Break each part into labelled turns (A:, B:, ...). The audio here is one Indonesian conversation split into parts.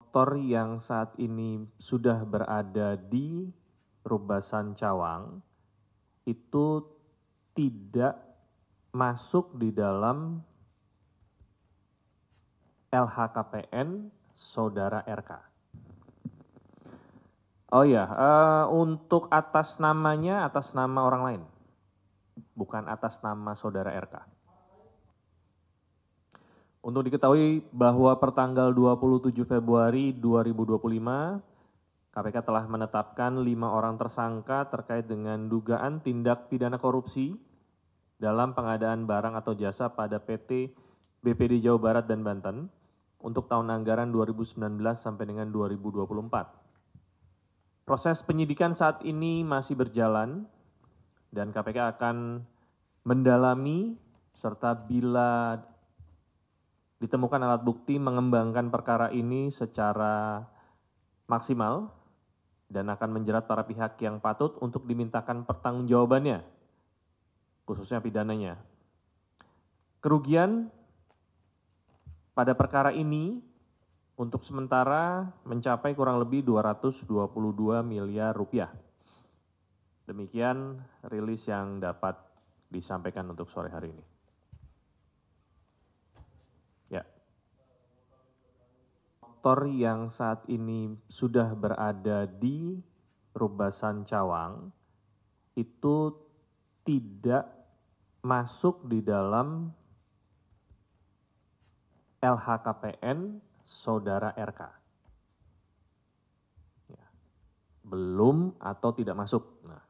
A: motor yang saat ini sudah berada di Rubasan Cawang itu tidak masuk di dalam LHKPN Saudara RK. Oh ya, untuk atas namanya atas nama orang lain, bukan atas nama Saudara RK. Untuk diketahui bahwa pertanggal 27 Februari 2025, KPK telah menetapkan 5 orang tersangka terkait dengan dugaan tindak pidana korupsi dalam pengadaan barang atau jasa pada PT BPD Jawa Barat dan Banten untuk tahun anggaran 2019 sampai dengan 2024. Proses penyidikan saat ini masih berjalan dan KPK akan mendalami serta bila ditemukan alat bukti mengembangkan perkara ini secara maksimal dan akan menjerat para pihak yang patut untuk dimintakan pertanggungjawabannya, khususnya pidananya. Kerugian pada perkara ini untuk sementara mencapai kurang lebih 222 miliar rupiah. Demikian rilis yang dapat disampaikan untuk sore hari ini. Ya. Motor yang saat ini sudah berada di Rubasan Cawang itu tidak masuk di dalam LHKPN Saudara RK. Ya. Belum atau tidak masuk. Nah,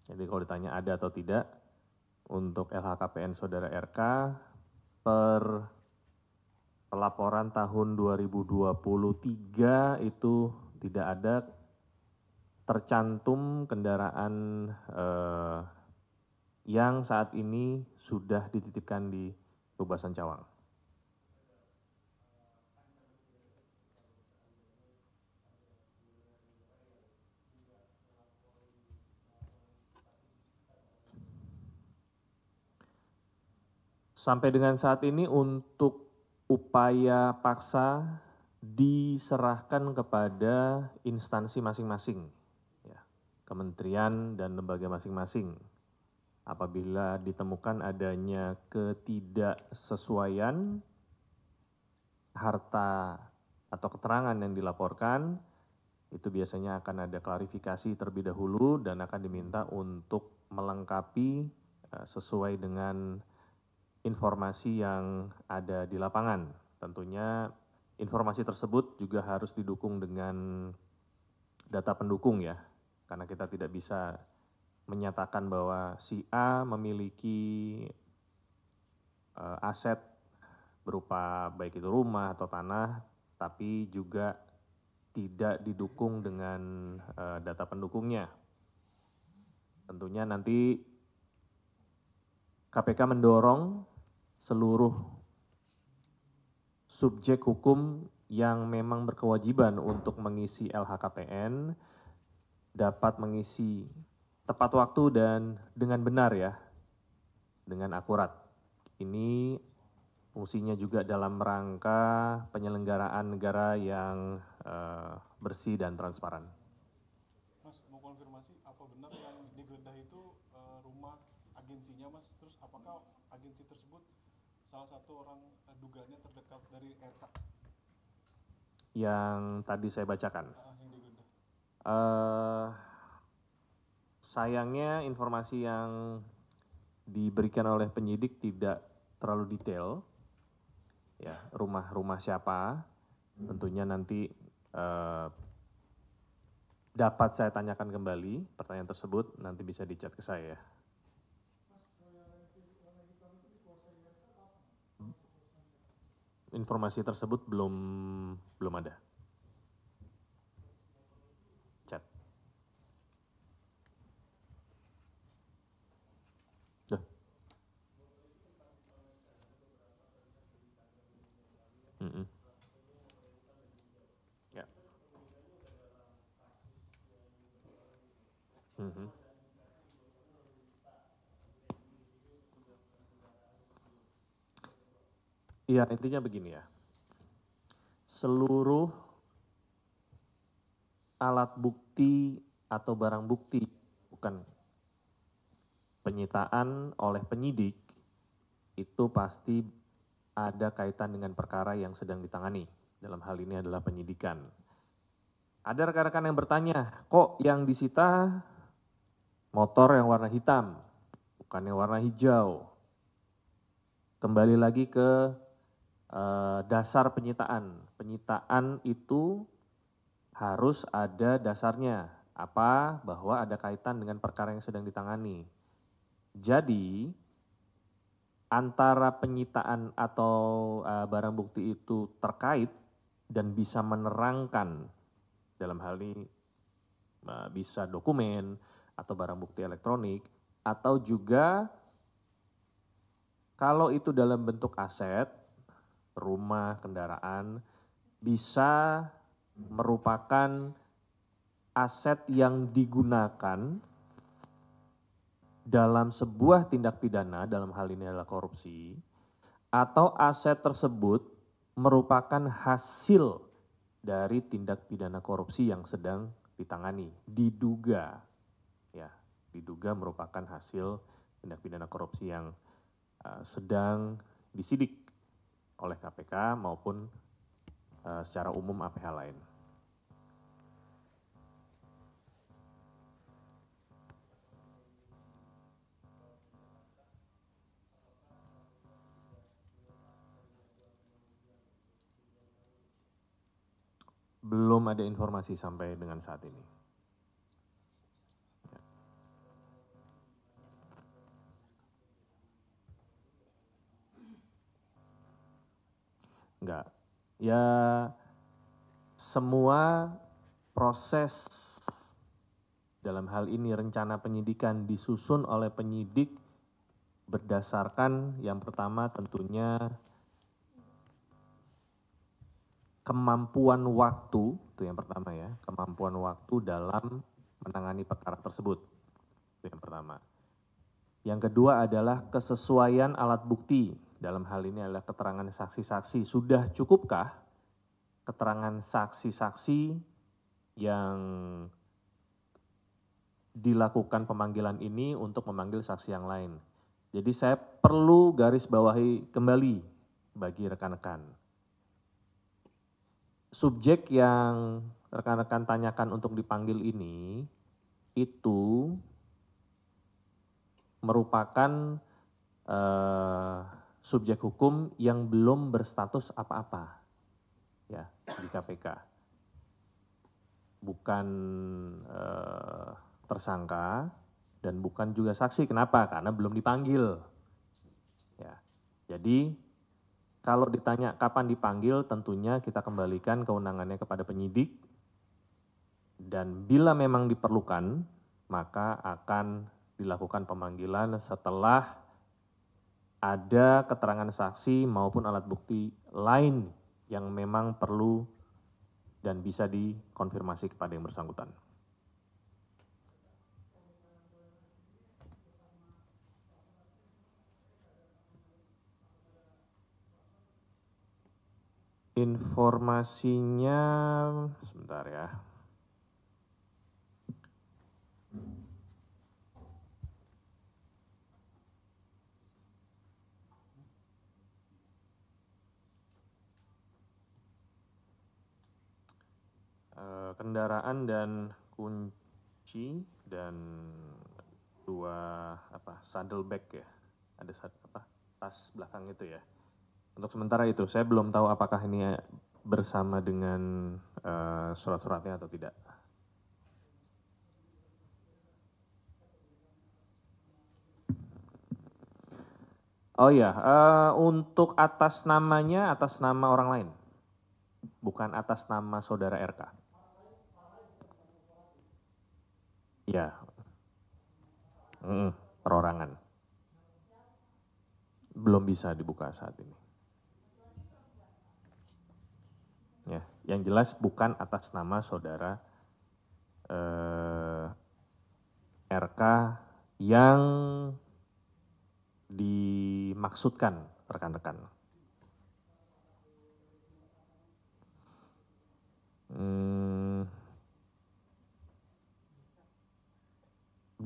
A: jadi kalau ditanya ada atau tidak, untuk LHKPN Saudara RK per pelaporan tahun 2023 itu tidak ada tercantum kendaraan yang saat ini sudah dititipkan di Rubasan Cawang. Sampai dengan saat ini untuk upaya paksa diserahkan kepada instansi masing-masing, ya, kementerian dan lembaga masing-masing. Apabila ditemukan adanya ketidaksesuaian harta atau keterangan yang dilaporkan, itu biasanya akan ada klarifikasi terlebih dahulu dan akan diminta untuk melengkapi sesuai dengan informasi yang ada di lapangan. Tentunya informasi tersebut juga harus didukung dengan data pendukung ya, karena kita tidak bisa menyatakan bahwa si A memiliki aset berupa baik itu rumah atau tanah, tapi juga tidak didukung dengan data pendukungnya. Tentunya nanti KPK mendorong seluruh subjek hukum yang memang berkewajiban untuk mengisi LHKPN dapat mengisi tepat waktu dan dengan benar ya, dengan akurat. Ini fungsinya juga dalam rangka penyelenggaraan negara yang bersih dan transparan.
B: Mas, mau konfirmasi, apa benar yang digeledah itu rumah agensinya, Mas? Terus apakah agensi tersebut salah satu orang dugaannya terdekat dari RK?
A: Yang tadi saya bacakan.
B: Yang digeledah.
A: Sayangnya informasi yang diberikan oleh penyidik tidak terlalu detail. Ya, rumah siapa? Tentunya nanti dapat saya tanyakan kembali pertanyaan tersebut, nanti bisa di-chat ke saya. Informasi tersebut belum ada. Chat. Duh. Ya. Iya, intinya begini ya. Seluruh alat bukti atau barang bukti, bukan penyitaan oleh penyidik, itu pasti ada kaitan dengan perkara yang sedang ditangani. Dalam hal ini adalah penyidikan. Ada rekan-rekan yang bertanya, kok yang disita motor yang warna hitam, bukan yang warna hijau. Kembali lagi ke dasar penyitaan. Penyitaan itu harus ada dasarnya. Apa? Bahwa ada kaitan dengan perkara yang sedang ditangani. Jadi, antara penyitaan atau barang bukti itu terkait dan bisa menerangkan, dalam hal ini bisa dokumen atau barang bukti elektronik, atau juga kalau itu dalam bentuk aset, rumah, kendaraan, bisa merupakan aset yang digunakan dalam sebuah tindak pidana, dalam hal ini adalah korupsi, atau aset tersebut merupakan hasil dari tindak pidana korupsi yang sedang ditangani, diduga, ya, diduga merupakan hasil tindak pidana korupsi yang sedang disidik oleh KPK maupun secara umum APH lain. Belum ada informasi sampai dengan saat ini. Enggak. Ya, semua proses dalam hal ini rencana penyidikan disusun oleh penyidik berdasarkan yang pertama tentunya kemampuan waktu, itu yang pertama ya, kemampuan waktu dalam menangani perkara tersebut, itu yang pertama. Yang kedua adalah kesesuaian alat bukti, dalam hal ini adalah keterangan saksi-saksi. Sudah cukupkah keterangan saksi-saksi yang dilakukan pemanggilan ini untuk memanggil saksi yang lain? Jadi saya perlu garis bawahi kembali bagi rekan-rekan. Subjek yang rekan-rekan tanyakan untuk dipanggil ini, itu merupakan subjek hukum yang belum berstatus apa-apa ya di KPK. Bukan tersangka dan bukan juga saksi. Kenapa? Karena belum dipanggil. Ya. Jadi kalau ditanya kapan dipanggil, tentunya kita kembalikan kewenangannya kepada penyidik. Dan bila memang diperlukan, maka akan dilakukan pemanggilan setelah ada keterangan saksi maupun alat bukti lain yang memang perlu dan bisa dikonfirmasi kepada yang bersangkutan. Informasinya, sebentar ya. Kendaraan dan kunci dan dua saddle bag ya, ada tas belakang itu ya. Untuk sementara itu saya belum tahu apakah ini bersama dengan surat-suratnya atau tidak. Oh iya, untuk atas namanya atas nama orang lain, bukan atas nama saudara RK. Ya, perorangan. Belum bisa dibuka saat ini. Ya, yang jelas bukan atas nama saudara RK yang dimaksudkan rekan-rekan.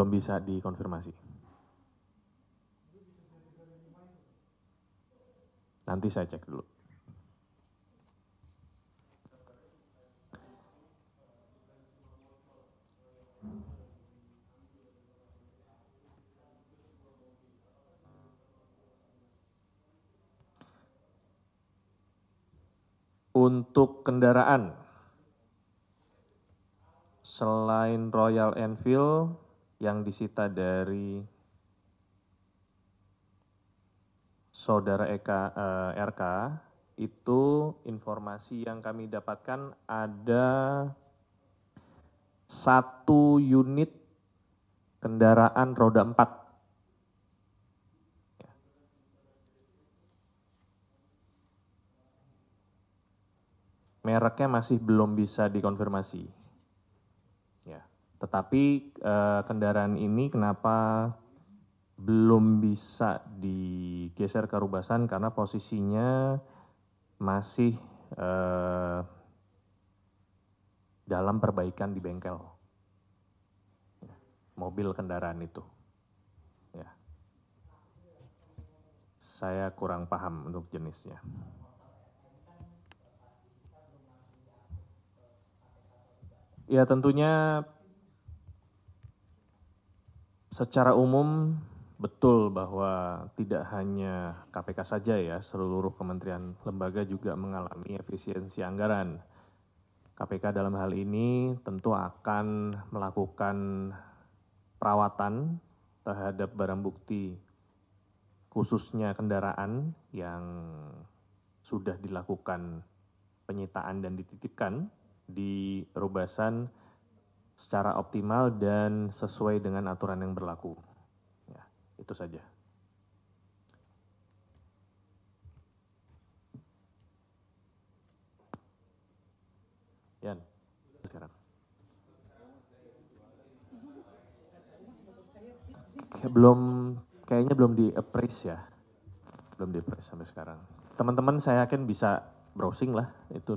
A: belum bisa dikonfirmasi. Nanti saya cek dulu. Untuk kendaraan, selain Royal Enfield yang disita dari saudara RK, itu informasi yang kami dapatkan ada 1 unit kendaraan roda 4. Mereknya masih belum bisa dikonfirmasi. Ya, tetapi kendaraan ini kenapa belum bisa digeser ke Rubasan karena posisinya masih dalam perbaikan di bengkel. Ya, mobil kendaraan itu. Ya. Saya kurang paham untuk jenisnya. Ya tentunya secara umum betul bahwa tidak hanya KPK saja ya, seluruh kementerian lembaga juga mengalami efisiensi anggaran. KPK dalam hal ini tentu akan melakukan perawatan terhadap barang bukti, khususnya kendaraan yang sudah dilakukan penyitaan dan dititipkan di Rubasan secara optimal dan sesuai dengan aturan yang berlaku. Ya, itu saja. Yan, sekarang. Kayaknya belum di-appraise ya. Belum di-appraise sampai sekarang. Teman-teman saya yakin bisa browsing lah itu.